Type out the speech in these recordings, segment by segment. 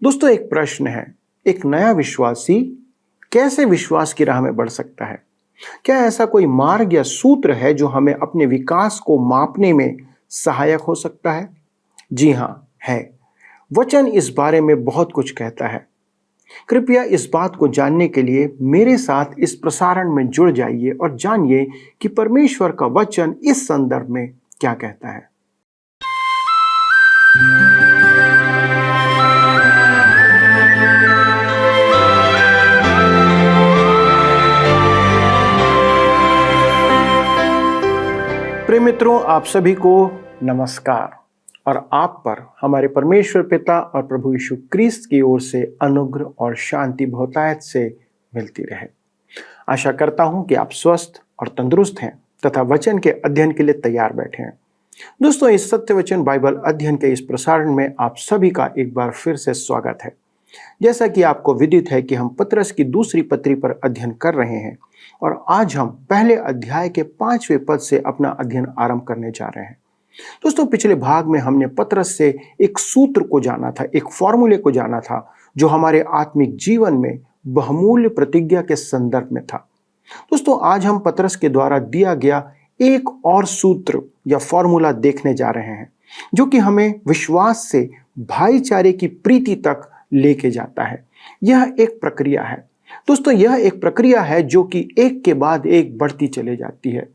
दोस्तों, एक प्रश्न है, एक नया विश्वासी कैसे विश्वास की राह में बढ़ सकता है? क्या ऐसा कोई मार्ग या सूत्र है जो हमें अपने विकास को मापने में सहायक हो सकता है? जी हाँ, है। वचन इस बारे में बहुत कुछ कहता है। कृपया इस बात को जानने के लिए मेरे साथ इस प्रसारण में जुड़ जाइए और जानिए कि परमेश्वर का वचन इस संदर्भ में क्या कहता है। प्रिय मित्रों, आप सभी को नमस्कार और आप पर हमारे परमेश्वर पिता और प्रभु यीशु क्रिस्त की ओर से अनुग्रह और शांति बहुतायत से मिलती रहे। आशा करता हूं कि आप स्वस्थ और तंदुरुस्त हैं तथा वचन के अध्ययन के लिए तैयार बैठे हैं। दोस्तों, इस सत्य वचन बाइबल अध्ययन के इस प्रसारण में आप सभी का एक बार फिर से स्वागत है। जैसा कि आपको विदित है कि हम पतरस की दूसरी पत्री पर अध्ययन कर रहे हैं और आज हम पहले अध्याय के 5वें पद से अपना अध्ययन आरंभ करने जा रहे हैं। दोस्तों, पिछले भाग में हमने पतरस से एक सूत्र को जाना था, एक फॉर्मूले को जाना था जो हमारे आत्मिक जीवन में बहुमूल्य प्रतिज्ञा के संदर्भ में था। दोस्तों, आज हम पतरस के द्वारा दिया गया एक और सूत्र या फॉर्मूला देखने जा रहे हैं जो कि हमें विश्वास से भाईचारे की प्रीति तक लेके जाता है। यह एक प्रक्रिया है। दोस्तों, यह एक प्रक्रिया है जो कि एक के बाद एक बढ़ती चली जाती है।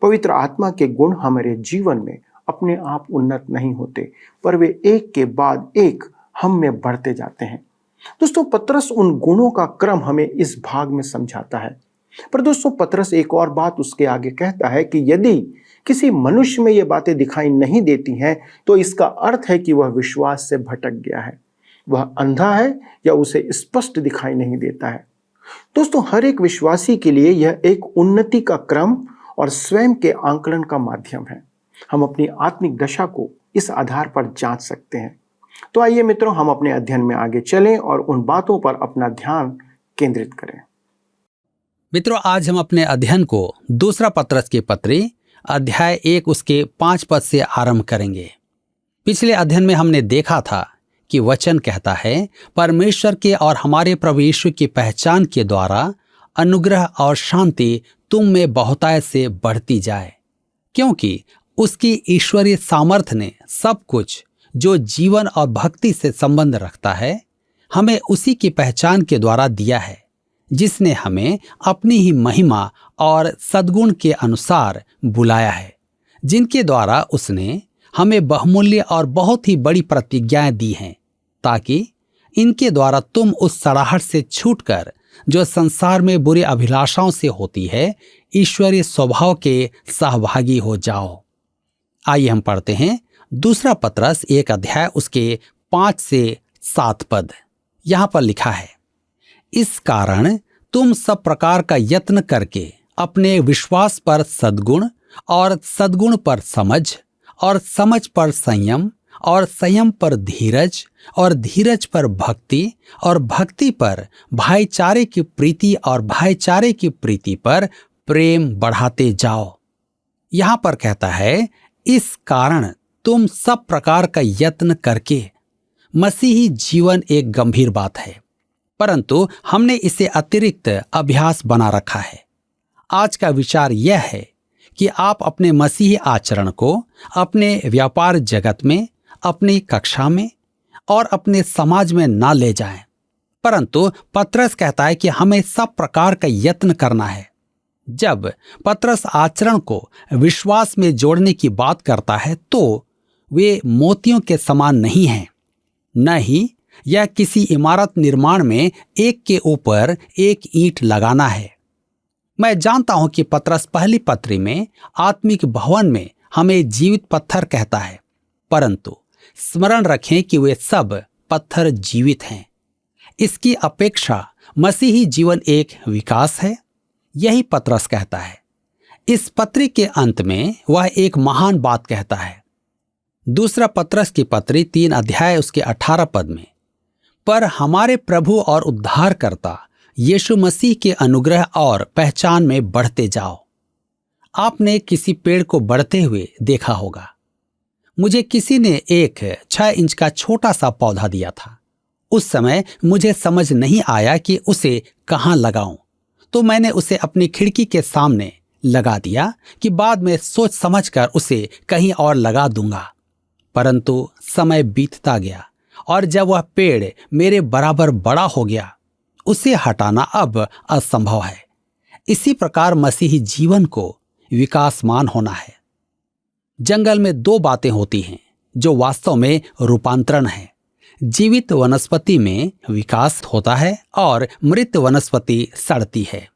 पवित्र आत्मा के गुण हमारे जीवन में अपने आप उन्नत नहीं होते, पर वे एक के बाद एक हम में बढ़ते जाते हैं। दोस्तों, पतरस उन गुणों का क्रम हमें इस भाग में समझाता है। पर दोस्तों, पतरस एक और बात उसके आगे कहता है कि यदि किसी मनुष्य में ये बातें दिखाई नहीं देती हैं तो इसका अर्थ है कि वह विश्वास से भटक गया है, वह अंधा है या उसे स्पष्ट दिखाई नहीं देता है। दोस्तों, हर एक विश्वासी के लिए यह एक उन्नति का क्रम और स्वयं के आंकलन का माध्यम है। हम अपनी आत्मिक दशा को इस आधार पर जांच सकते हैं। तो आइए मित्रों, हम अपने अध्ययन में आगे चलें और उन बातों पर अपना ध्यान केंद्रित करें। मित्रों, आज हम अपने अध्ययन को दूसरा पतरस की पत्री अध्याय 1 उसके 5 पद से आरंभ करेंगे। पिछले अध्ययन में हमने देखा था कि वचन कहता है, परमेश्वर के और हमारे प्रभु यीशु की पहचान के द्वारा अनुग्रह और शांति तुम में बहुतायत से बढ़ती जाए, क्योंकि उसकी ईश्वरीय सामर्थ्य ने सब कुछ जो जीवन और भक्ति से संबंध रखता है हमें उसी की पहचान के द्वारा दिया है, जिसने हमें अपनी ही महिमा और सद्गुण के अनुसार बुलाया है, जिनके द्वारा उसने हमें बहुमूल्य और बहुत ही बड़ी प्रतिज्ञाएं दी हैं, ताकि इनके द्वारा तुम उस सड़ाहट से छूटकर जो संसार में बुरी अभिलाषाओं से होती है, ईश्वरीय स्वभाव के सहभागी हो जाओ। आइए हम पढ़ते हैं दूसरा पतरस 1 अध्याय उसके 5 से 7 पद। यहां पर लिखा है, इस कारण तुम सब प्रकार का यत्न करके अपने विश्वास पर सद्गुण और सद्गुण पर समझ और समझ पर संयम और संयम पर धीरज और धीरज पर भक्ति और भक्ति पर भाईचारे की प्रीति और भाईचारे की प्रीति पर प्रेम बढ़ाते जाओ। यहां पर कहता है, इस कारण तुम सब प्रकार का यत्न करके। मसीही जीवन एक गंभीर बात है, परंतु हमने इसे अतिरिक्त अभ्यास बना रखा है। आज का विचार यह है कि आप अपने मसीही आचरण को अपने व्यापार जगत में, अपनी कक्षा में और अपने समाज में ना ले जाएं, परंतु पतरस कहता है कि हमें सब प्रकार का यत्न करना है। जब पतरस आचरण को विश्वास में जोड़ने की बात करता है तो वे मोतियों के समान नहीं हैं, न ही यह किसी इमारत निर्माण में एक के ऊपर एक ईंट लगाना है। मैं जानता हूं कि पतरस पहली पत्री में आत्मिक भवन में हमें जीवित पत्थर कहता है, परंतु स्मरण रखें कि वे सब पत्थर जीवित हैं। इसकी अपेक्षा मसीही जीवन एक विकास है, यही पतरस कहता है। इस पत्री के अंत में वह एक महान बात कहता है। दूसरा पतरस की पत्री 3 अध्याय उसके 18 पद में, पर हमारे प्रभु और उद्धारकर्ता यीशु मसीह के अनुग्रह और पहचान में बढ़ते जाओ। आपने किसी पेड़ को बढ़ते हुए देखा होगा। मुझे किसी ने एक 6 इंच का छोटा सा पौधा दिया था। उस समय मुझे समझ नहीं आया कि उसे कहाँ लगाऊं, तो मैंने उसे अपनी खिड़की के सामने लगा दिया कि बाद में सोच समझकर उसे कहीं और लगा दूंगा। परंतु समय बीतता गया और जब वह पेड़ मेरे बराबर बड़ा हो गया, उसे हटाना अब असंभव है। इसी प्रकार मसीही जीवन को विकासमान होना है। जंगल में दो बातें होती हैं जो वास्तव में रूपांतरण है। जीवित वनस्पति में विकास होता है और मृत वनस्पति सड़ती है।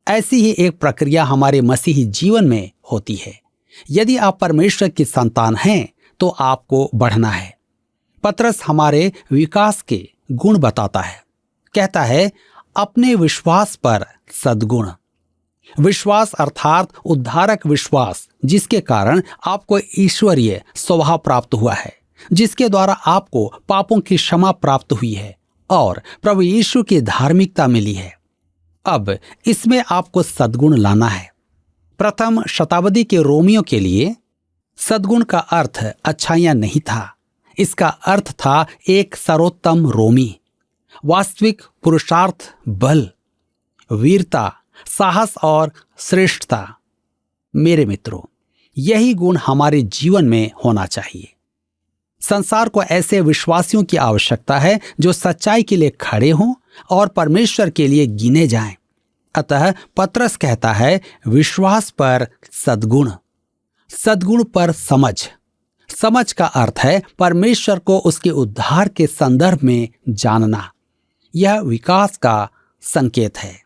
ऐसी ही एक प्रक्रिया हमारे मसीही जीवन में होती है। यदि आप परमेश्वर की संतान हैं तो आपको बढ़ना है। पतरस हमारे विकास के गुण बताता है। कहता है, अपने विश्वास पर सद्गुण। विश्वास अर्थात उद्धारक विश्वास, जिसके कारण आपको ईश्वरीय स्वभाव प्राप्त हुआ है, जिसके द्वारा आपको पापों की क्षमा प्राप्त हुई है और प्रभु यीशु की धार्मिकता मिली है। अब इसमें आपको सद्गुण लाना है। प्रथम शताब्दी के रोमियों के लिए सद्गुण का अर्थ अच्छाइयां नहीं था। इसका अर्थ था एक सर्वोत्तम रोमी, वास्तविक पुरुषार्थ, बल, वीरता, साहस और श्रेष्ठता। मेरे मित्रों, यही गुण हमारे जीवन में होना चाहिए। संसार को ऐसे विश्वासियों की आवश्यकता है जो सच्चाई के लिए खड़े हों और परमेश्वर के लिए गिने जाएं। अतः पतरस कहता है, विश्वास पर सद्गुण, सद्गुण पर समझ। समझ का अर्थ है परमेश्वर को उसके उद्धार के संदर्भ में जानना। यह विकास का संकेत है।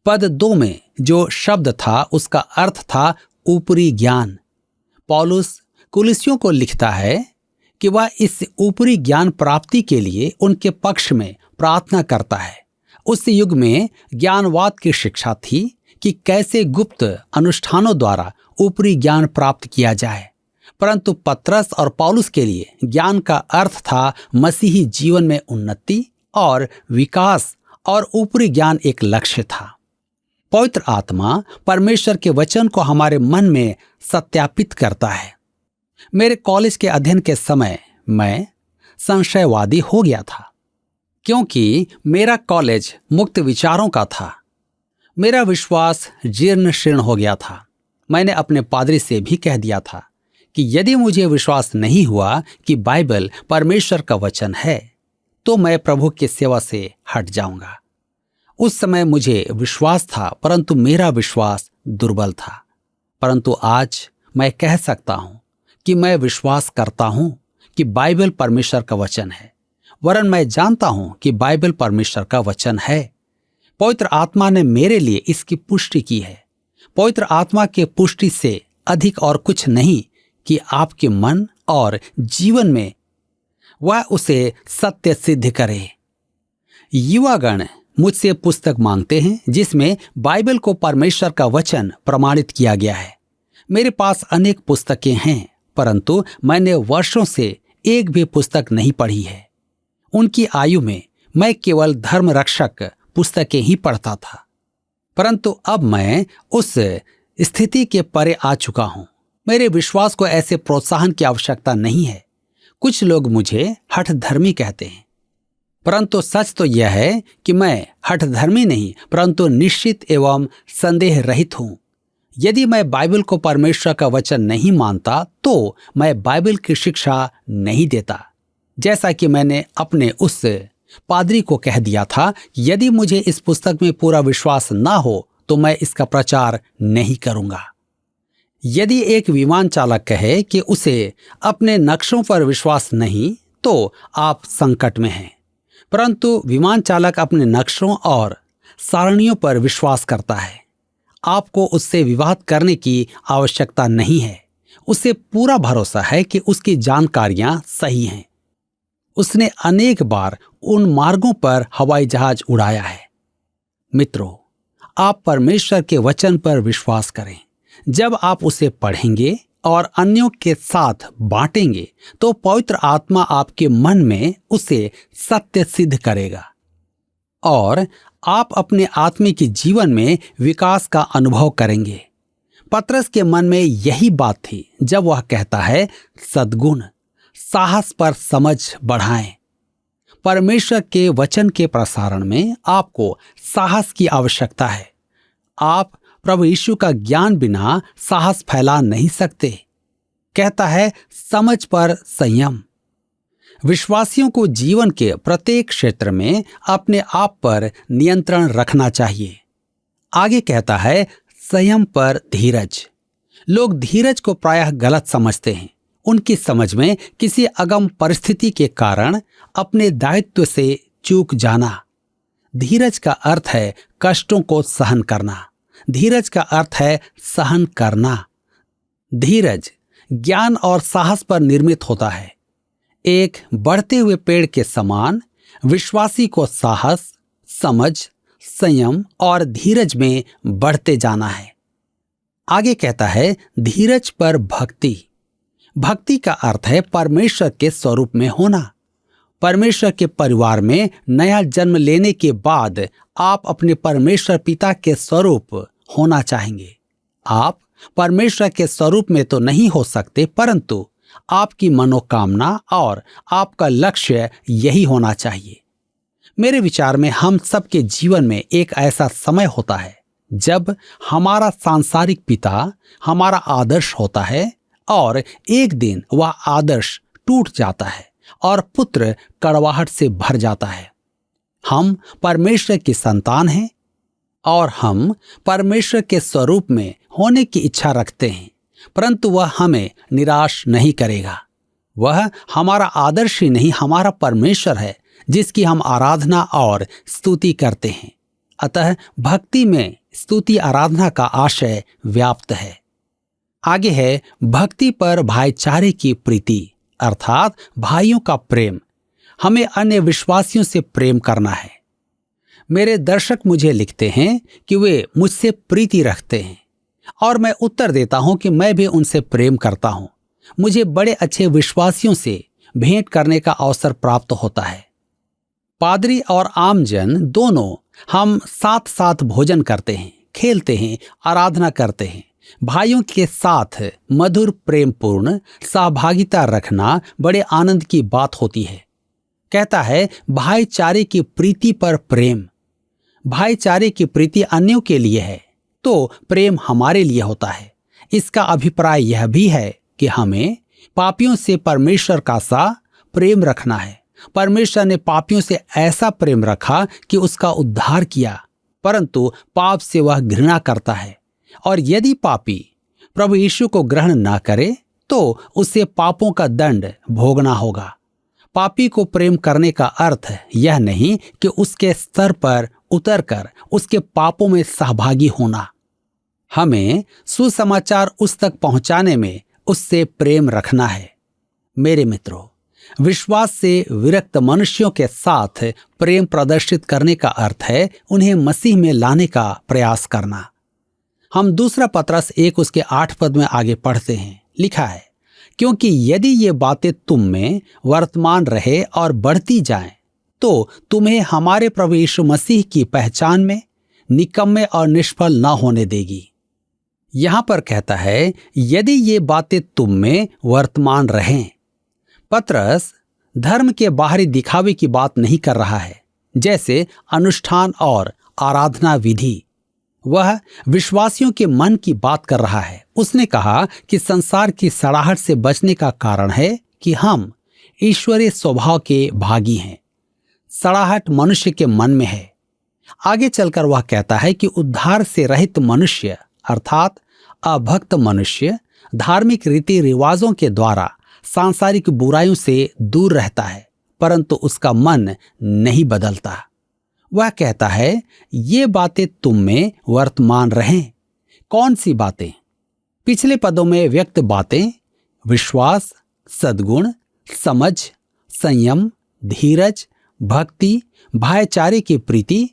पद 2 में जो शब्द था उसका अर्थ था ऊपरी ज्ञान। पौलुस कुलिसियों को लिखता है कि वह इस ऊपरी ज्ञान प्राप्ति के लिए उनके पक्ष में प्रार्थना करता है। उस युग में ज्ञानवाद की शिक्षा थी कि कैसे गुप्त अनुष्ठानों द्वारा ऊपरी ज्ञान प्राप्त किया जाए, परंतु पतरस और पौलुस के लिए ज्ञान का अर्थ था मसीही जीवन में उन्नति और विकास, और ऊपरी ज्ञान एक लक्ष्य था। पवित्र आत्मा परमेश्वर के वचन को हमारे मन में सत्यापित करता है। मेरे कॉलेज के अध्ययन के समय मैं संशयवादी हो गया था, क्योंकि मेरा कॉलेज मुक्त विचारों का था। मेरा विश्वास जीर्ण शीर्ण हो गया था। मैंने अपने पादरी से भी कह दिया था कि यदि मुझे विश्वास नहीं हुआ कि बाइबल परमेश्वर का वचन है तो मैं प्रभु की सेवा से हट जाऊंगा। उस समय मुझे विश्वास था, परंतु मेरा विश्वास दुर्बल था। परंतु आज मैं कह सकता हूं कि मैं विश्वास करता हूं कि बाइबल परमेश्वर का वचन है, वरन मैं जानता हूं कि बाइबल परमेश्वर का वचन है। पवित्र आत्मा ने मेरे लिए इसकी पुष्टि की है। पवित्र आत्मा के पुष्टि से अधिक और कुछ नहीं कि आपके मन और जीवन में वह उसे सत्य सिद्ध करे। युवागण मुझसे पुस्तक मांगते हैं जिसमें बाइबल को परमेश्वर का वचन प्रमाणित किया गया है। मेरे पास अनेक पुस्तकें हैं, परंतु मैंने वर्षों से एक भी पुस्तक नहीं पढ़ी है। उनकी आयु में मैं केवल धर्म रक्षक पुस्तकें ही पढ़ता था, परंतु अब मैं उस स्थिति के परे आ चुका हूं। मेरे विश्वास को ऐसे प्रोत्साहन की आवश्यकता नहीं है। कुछ लोग मुझे हठधर्मी कहते हैं, परंतु सच तो यह है कि मैं हठधर्मी नहीं, परंतु निश्चित एवं संदेह रहित हूं। यदि मैं बाइबल को परमेश्वर का वचन नहीं मानता तो मैं बाइबल की शिक्षा नहीं देता। जैसा कि मैंने अपने उस पादरी को कह दिया था, यदि मुझे इस पुस्तक में पूरा विश्वास ना हो तो मैं इसका प्रचार नहीं करूंगा। यदि एक विमान चालक कहे कि उसे अपने नक्शों पर विश्वास नहीं तो आप संकट में हैं, परंतु विमान चालक अपने नक्शों और सारणियों पर विश्वास करता है। आपको उससे विवाद करने की आवश्यकता नहीं है। उसे पूरा भरोसा है कि उसकी जानकारियां सही हैं। उसने अनेक बार उन मार्गों पर हवाई जहाज उड़ाया है। मित्रों, आप परमेश्वर के वचन पर विश्वास करें। जब आप उसे पढ़ेंगे और अन्यों के साथ बांटेंगे तो पवित्र आत्मा आपके मन में उसे सत्य सिद्ध करेगा और आप अपने आत्मिक जीवन में विकास का अनुभव करेंगे। पतरस के मन में यही बात थी जब वह कहता है, सद्गुण, साहस पर समझ बढ़ाएं। परमेश्वर के वचन के प्रसारण में आपको साहस की आवश्यकता है। आप प्रभु यीशु का ज्ञान बिना साहस फैला नहीं सकते। कहता है समझ पर संयम। विश्वासियों को जीवन के प्रत्येक क्षेत्र में अपने आप पर नियंत्रण रखना चाहिए। आगे कहता है संयम पर धीरज। लोग धीरज को प्रायः गलत समझते हैं। उनकी समझ में किसी अगम परिस्थिति के कारण अपने दायित्व से चूक जाना। धीरज का अर्थ है कष्टों को सहन करना। धीरज का अर्थ है सहन करना। धीरज ज्ञान और साहस पर निर्मित होता है। एक बढ़ते हुए पेड़ के समान विश्वासी को साहस, समझ, संयम और धीरज में बढ़ते जाना है। आगे कहता है धीरज पर भक्ति। भक्ति का अर्थ है परमेश्वर के स्वरूप में होना। परमेश्वर के परिवार में नया जन्म लेने के बाद आप अपने परमेश्वर पिता के स्वरूप होना चाहेंगे। आप परमेश्वर के स्वरूप में तो नहीं हो सकते, परंतु आपकी मनोकामना और आपका लक्ष्य यही होना चाहिए। मेरे विचार में हम सबके जीवन में एक ऐसा समय होता है जब हमारा सांसारिक पिता हमारा आदर्श होता है और एक दिन वह आदर्श टूट जाता है और पुत्र कड़वाहट से भर जाता है। हम परमेश्वर की संतान हैं और हम परमेश्वर के स्वरूप में होने की इच्छा रखते हैं, परंतु वह हमें निराश नहीं करेगा। वह हमारा आदर्श ही नहीं, हमारा परमेश्वर है जिसकी हम आराधना और स्तुति करते हैं। अतः भक्ति में स्तुति आराधना का आशय व्याप्त है। आगे है भक्ति पर भाईचारे की प्रीति, अर्थात भाइयों का प्रेम। हमें अन्य विश्वासियों से प्रेम करना है। मेरे दर्शक मुझे लिखते हैं कि वे मुझसे प्रीति रखते हैं और मैं उत्तर देता हूं कि मैं भी उनसे प्रेम करता हूं। मुझे बड़े अच्छे विश्वासियों से भेंट करने का अवसर प्राप्त होता है। पादरी और आमजन दोनों हम साथ साथ भोजन करते हैं, खेलते हैं, आराधना करते हैं। भाइयों के साथ मधुर प्रेमपूर्ण सहभागिता रखना बड़े आनंद की बात होती है। कहता है भाईचारे की प्रीति पर प्रेम। भाईचारे की प्रीति अन्यों के लिए है तो प्रेम हमारे लिए होता है। इसका अभिप्राय यह भी है कि हमें पापियों से परमेश्वर का सा प्रेम रखना है। परमेश्वर ने पापियों से ऐसा प्रेम रखा कि उसका उद्धार किया, परंतु पाप से वह घृणा करता है और यदि पापी प्रभु यीशु को ग्रहण ना करे तो उसे पापों का दंड भोगना होगा। पापी को प्रेम करने का अर्थ यह नहीं कि उसके स्तर पर उतरकर उसके पापों में सहभागी होना। हमें सुसमाचार उस तक पहुंचाने में उससे प्रेम रखना है। मेरे मित्रों, विश्वास से विरक्त मनुष्यों के साथ प्रेम प्रदर्शित करने का अर्थ है उन्हें मसीह में लाने का प्रयास करना। हम दूसरा पत्रस 1 उसके 8 पद में आगे पढ़ते हैं। लिखा है, क्योंकि यदि ये बातें तुम में वर्तमान रहे और बढ़ती जाएं, तो तुम्हें हमारे प्रभु यीशु मसीह की पहचान में निकम्मे और निष्फल न होने देगी। यहां पर कहता है यदि ये बातें तुम में वर्तमान रहें। पत्रस धर्म के बाहरी दिखावे की बात नहीं कर रहा है, जैसे अनुष्ठान और आराधना विधि। वह विश्वासियों के मन की बात कर रहा है। उसने कहा कि संसार की सड़ाहट से बचने का कारण है कि हम ईश्वरीय स्वभाव के भागी हैं। सड़ाहट मनुष्य के मन में है। आगे चलकर वह कहता है कि उद्धार से रहित मनुष्य अर्थात अभक्त मनुष्य धार्मिक रीति रिवाजों के द्वारा सांसारिक बुराइयों से दूर रहता है, परंतु उसका मन नहीं बदलता। वह कहता है ये बातें तुम में वर्तमान रहें। कौन सी बातें? पिछले पदों में व्यक्त बातें विश्वास, सद्गुण, समझ, संयम, धीरज, भक्ति, भाईचारे की प्रीति,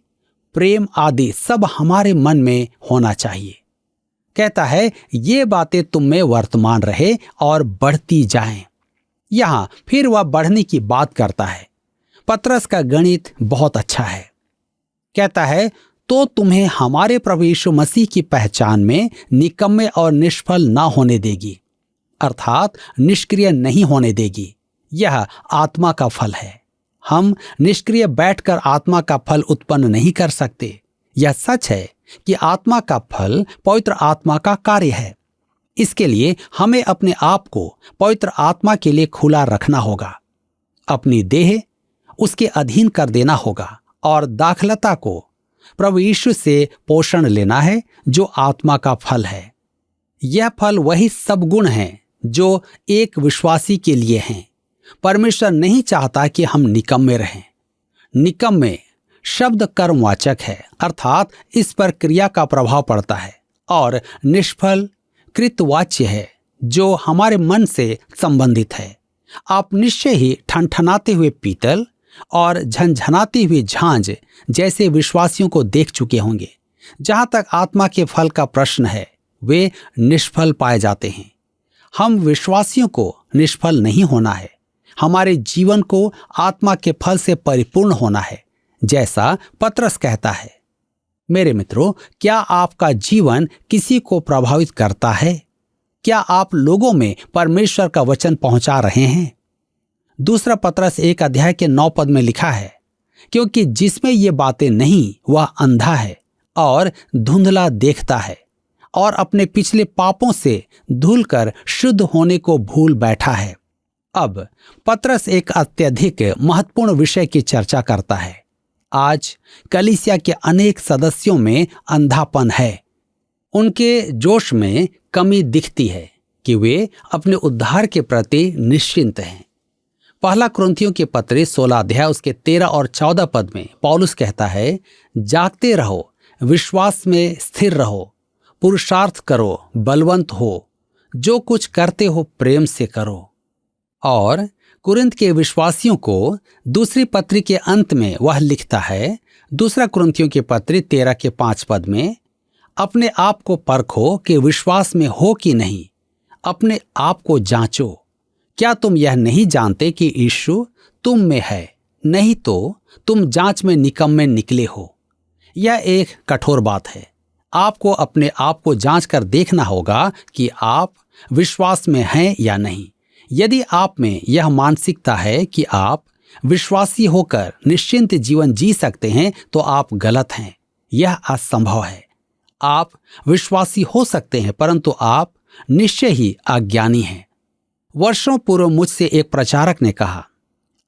प्रेम आदि सब हमारे मन में होना चाहिए। कहता है ये बातें तुम में वर्तमान रहे और बढ़ती जाएं। यहां फिर वह बढ़ने की बात करता है। पत्रस का गणित बहुत अच्छा है। कहता है तो तुम्हें हमारे प्रभु यीशु मसीह की पहचान में निकम्मे और निष्फल ना होने देगी, अर्थात निष्क्रिय नहीं होने देगी। यह आत्मा का फल है। हम निष्क्रिय बैठकर आत्मा का फल उत्पन्न नहीं कर सकते। यह सच है कि आत्मा का फल पवित्र आत्मा का कार्य है। इसके लिए हमें अपने आप को पवित्र आत्मा के लिए खुला रखना होगा, अपनी देह उसके अधीन कर देना होगा और दाखलता को प्रभु यीशु से पोषण लेना है जो आत्मा का फल है। यह फल वही सब गुण हैं जो एक विश्वासी के लिए हैं। परमेश्वर नहीं चाहता कि हम निकम्मे रहें। निकम्मे शब्द कर्मवाचक है, अर्थात इस पर क्रिया का प्रभाव पड़ता है, और निष्फल कृतवाच्य है जो हमारे मन से संबंधित है। आप निश्चय ही ठनठनाते हुए पीतल और झनझनाती हुई झांझ जैसे विश्वासियों को देख चुके होंगे। जहां तक आत्मा के फल का प्रश्न है, वे निष्फल पाए जाते हैं। हम विश्वासियों को निष्फल नहीं होना है। हमारे जीवन को आत्मा के फल से परिपूर्ण होना है, जैसा पतरस कहता है। मेरे मित्रों, क्या आपका जीवन किसी को प्रभावित करता है? क्या आप लोगों में परमेश्वर का वचन पहुंचा रहे हैं? दूसरा पतरस 1 अध्याय के 9 पद में लिखा है, क्योंकि जिसमें ये बातें नहीं वह अंधा है और धुंधला देखता है और अपने पिछले पापों से धुलकर शुद्ध होने को भूल बैठा है। अब पतरस एक अत्यधिक महत्वपूर्ण विषय की चर्चा करता है। आज कलीसिया के अनेक सदस्यों में अंधापन है। उनके जोश में कमी दिखती है कि वे अपने उद्धार के प्रति निश्चिंत हैं। पहला कुरिन्थियों के पत्री 16 अध्याय उसके 13 और 14 पद में पौलुस कहता है, जागते रहो, विश्वास में स्थिर रहो, पुरुषार्थ करो, बलवंत हो, जो कुछ करते हो प्रेम से करो। और कुरिन्थ के विश्वासियों को दूसरी पत्री के अंत में वह लिखता है, दूसरा कुरिन्थियों के पत्री 13 के 5 पद में, अपने आप को परखो कि विश्वास में हो कि नहीं, अपने आप को जांचो। क्या तुम यह नहीं जानते कि यीशु तुम में है? नहीं तो तुम जांच में निकम्मे निकले हो। यह एक कठोर बात है। आपको अपने आप को जांच कर देखना होगा कि आप विश्वास में हैं या नहीं। यदि आप में यह मानसिकता है कि आप विश्वासी होकर निश्चिंत जीवन जी सकते हैं, तो आप गलत हैं। यह असंभव है। आप विश्वासी हो सकते हैं, परंतु आप निश्चय ही अज्ञानी हैं। वर्षों पूर्व मुझसे एक प्रचारक ने कहा,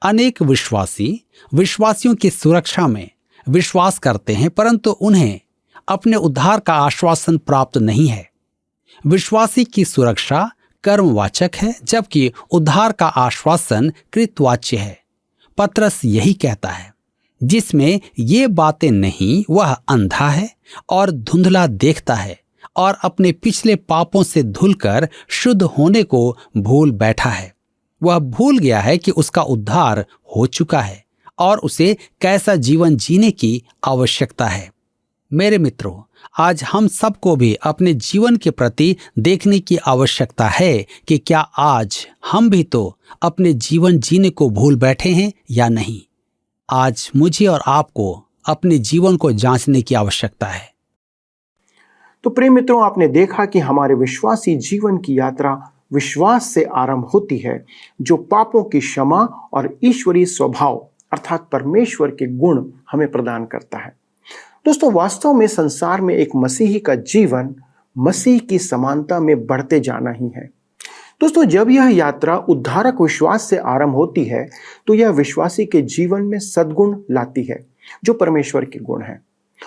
अनेक विश्वासी विश्वासियों की सुरक्षा में विश्वास करते हैं, परंतु उन्हें अपने उद्धार का आश्वासन प्राप्त नहीं है। विश्वासी की सुरक्षा कर्मवाचक है, जबकि उद्धार का आश्वासन कृतवाच्य है। पतरस यही कहता है, जिसमें ये बातें नहीं वह अंधा है और धुंधला देखता है और अपने पिछले पापों से धुलकर शुद्ध होने को भूल बैठा है। वह भूल गया है कि उसका उद्धार हो चुका है और उसे कैसा जीवन जीने की आवश्यकता है। मेरे मित्रों, आज हम सबको भी अपने जीवन के प्रति देखने की आवश्यकता है कि क्या आज हम भी तो अपने जीवन जीने को भूल बैठे हैं या नहीं। आज मुझे और आपको अपने जीवन को जांचने की आवश्यकता है। तो प्रिय मित्रों, आपने देखा कि हमारे विश्वासी जीवन की यात्रा विश्वास से आरंभ होती है, जो पापों की क्षमा और ईश्वरीय स्वभाव अर्थात परमेश्वर के गुण हमें प्रदान करता है। दोस्तों, वास्तव में संसार में एक मसीही का जीवन मसीह की समानता में बढ़ते जाना ही है। दोस्तों, जब यह यात्रा उद्धारक विश्वास से आरंभ होती है, तो यह विश्वासी के जीवन में सद्गुण लाती है जो परमेश्वर के गुण हैं,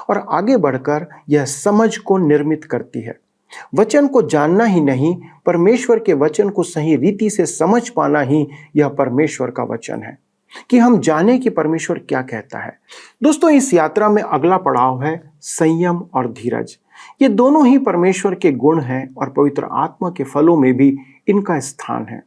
और आगे बढ़कर यह समझ को निर्मित करती है। वचन को जानना ही नहीं, परमेश्वर के वचन को सही रीति से समझ पाना ही यह परमेश्वर का वचन है, कि हम जाने कि परमेश्वर क्या कहता है। दोस्तों, इस यात्रा में अगला पड़ाव है संयम और धीरज। ये दोनों ही परमेश्वर के गुण हैं और पवित्र आत्मा के फलों में भी इनका स्थान है।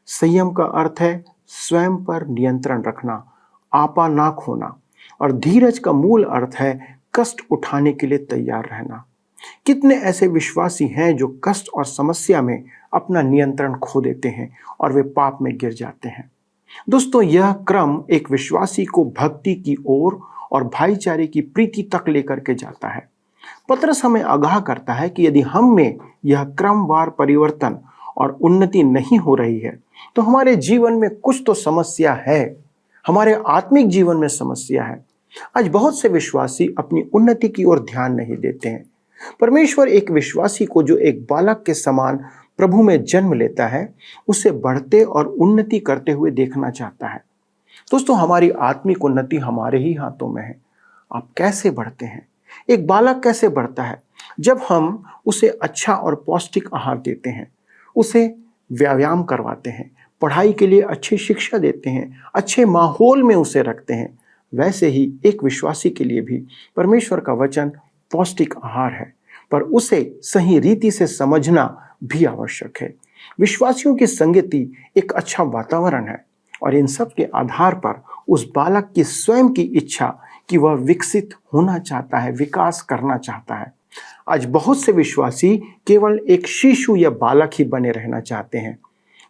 संयम का अर्थ है स्वयं पर नियंत्रण रखना, आपा ना खोना, और धीरज का मूल अर्थ है कष्ट उठाने के लिए तैयार रहना। कितने ऐसे विश्वासी हैं जो कष्ट और समस्या में अपना नियंत्रण खो देते हैं और वे पाप में गिर जाते हैं। दोस्तों, यह क्रम एक विश्वासी को भक्ति की ओर और भाईचारे की प्रीति तक लेकर के जाता है। पतरस हमें आगाह करता है कि यदि हम में यह क्रमवार परिवर्तन और उन्नति नहीं हो रही है, तो हमारे जीवन में कुछ तो समस्या है। हमारे आत्मिक जीवन में समस्या है। आज बहुत से विश्वासी अपनी उन्नति की ओर ध्यान नहीं देते हैं। परमेश्वर एक विश्वासी को जो एक बालक के समान प्रभु में जन्म लेता है, उसे बढ़ते और उन्नति करते हुए देखना चाहता है। दोस्तों, हमारी आत्मिक उन्नति हमारे ही हाथों में है। आप कैसे बढ़ते हैं? एक बालक कैसे बढ़ता है? जब हम उसे अच्छा और पौष्टिक आहार देते हैं, उसे व्यायाम करवाते हैं, पढ़ाई के लिए अच्छी शिक्षा देते हैं, अच्छे माहौल में उसे रखते हैं। वैसे ही एक विश्वासी के लिए भी परमेश्वर का वचन पौष्टिक आहार है, पर उसे सही रीति से समझना भी आवश्यक है। विश्वासियों की संगति एक अच्छा वातावरण है और इन सब के आधार पर उस बालक की स्वयं की इच्छा कि वह विकसित होना चाहता है, विकास करना चाहता है। आज बहुत से विश्वासी केवल एक शिशु या बालक ही बने रहना चाहते हैं,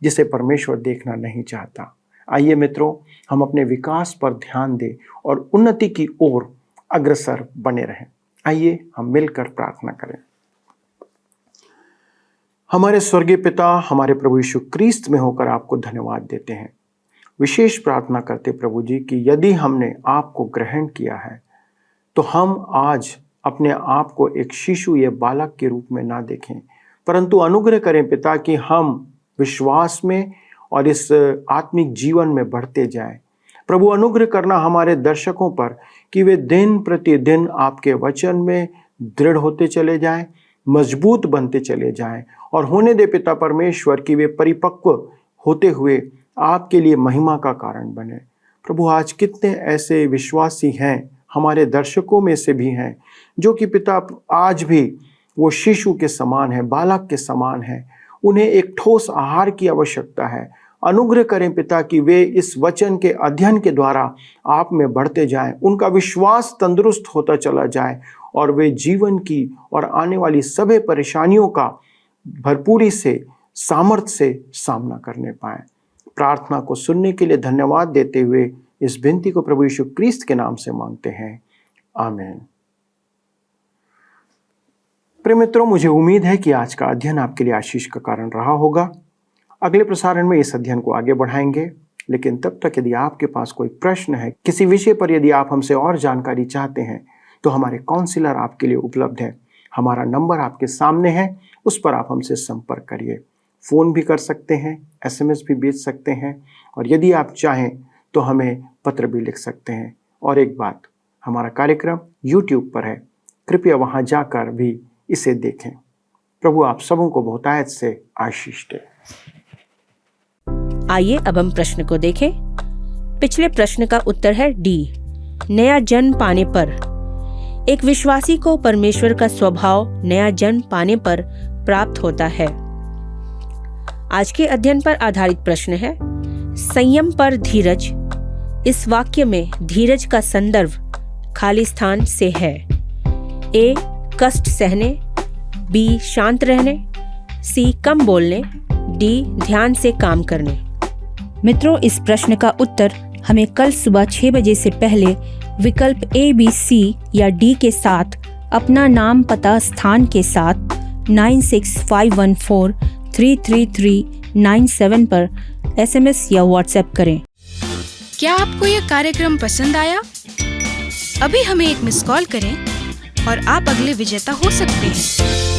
जिसे परमेश्वर देखना नहीं चाहता। आइए मित्रों, हम अपने विकास पर ध्यान दें और उन्नति की ओर अग्रसर बने रहें। आइए हम मिलकर प्रार्थना करें। हमारे स्वर्गीय पिता, हमारे प्रभु यीशु क्रिस्त में होकर आपको धन्यवाद देते हैं। विशेष प्रार्थना करते प्रभु जी कि यदि हमने आपको ग्रहण किया है तो हम आज अपने आप को एक शिशु या बालक के रूप में ना देखें, परंतु अनुग्रह करें पिता कि हम विश्वास में और इस आत्मिक जीवन में बढ़ते जाएं। प्रभु, अनुग्रह करना हमारे दर्शकों पर कि वे दिन प्रतिदिन आपके वचन में दृढ़ होते चले जाएं, मजबूत बनते चले जाएं और होने दे पिता परमेश्वर कि वे परिपक्व होते हुए आपके लिए महिमा का कारण बने। प्रभु, आज कितने ऐसे विश्वासी हैं, हमारे दर्शकों में से भी हैं, जो कि पिता आज भी वो शिशु के समान है, बालक के समान है। उन्हें एक ठोस आहार की आवश्यकता है। अनुग्रह करें पिता कि वे इस वचन के अध्ययन के द्वारा आप में बढ़ते जाएं, उनका विश्वास तंदुरुस्त होता चला जाए और वे जीवन की और आने वाली सभी परेशानियों का भरपूरी से, सामर्थ्य से सामना करने पाएं। प्रार्थना को सुनने के लिए धन्यवाद देते हुए इस विनती को प्रभु यीशु क्रिस्त के नाम से मांगते हैं, आमीन। प्रिय मित्रों, मुझे उम्मीद है कि आज का अध्ययन आपके लिए आशीष का कारण रहा होगा। अगले प्रसारण में इस अध्ययन को आगे बढ़ाएंगे, लेकिन तब तक यदि आपके पास कोई प्रश्न है, किसी विषय पर यदि आप हमसे और जानकारी चाहते हैं, तो हमारे काउंसलर आपके लिए उपलब्ध है। हमारा नंबर आपके सामने है, उस पर आप हमसे संपर्क करिए। फ़ोन भी कर सकते हैं, SMS भी भेज सकते हैं और यदि आप चाहें तो हमें पत्र भी लिख सकते हैं। और एक बात, हमारा कार्यक्रम YouTube पर है, कृपया वहाँ जाकर भी इसे देखें। प्रभु आप सबों को बहुतायत से आशीष दे। आइए अब हम प्रश्न को देखें। पिछले प्रश्न का उत्तर है डी, नया जन्म पाने पर। एक विश्वासी को परमेश्वर का स्वभाव नया जन्म पाने पर प्राप्त होता है। आज के अध्ययन पर आधारित प्रश्न है, संयम पर धीरज। इस वाक्य में धीरज का संदर्भ खाली स्थान से है। ए, कष्ट सहने, बी, शांत रहने, सी, कम बोलने, डी, ध्यान से काम करने। मित्रों, इस प्रश्न का उत्तर हमें कल सुबह 6 बजे से पहले विकल्प A, B, C या D के साथ अपना नाम, पता, स्थान के साथ 9651433397 पर SMS या WhatsApp करें। क्या आपको यह कार्यक्रम पसंद आया? अभी हमें एक मिस कॉल करें और आप अगले विजेता हो सकते हैं।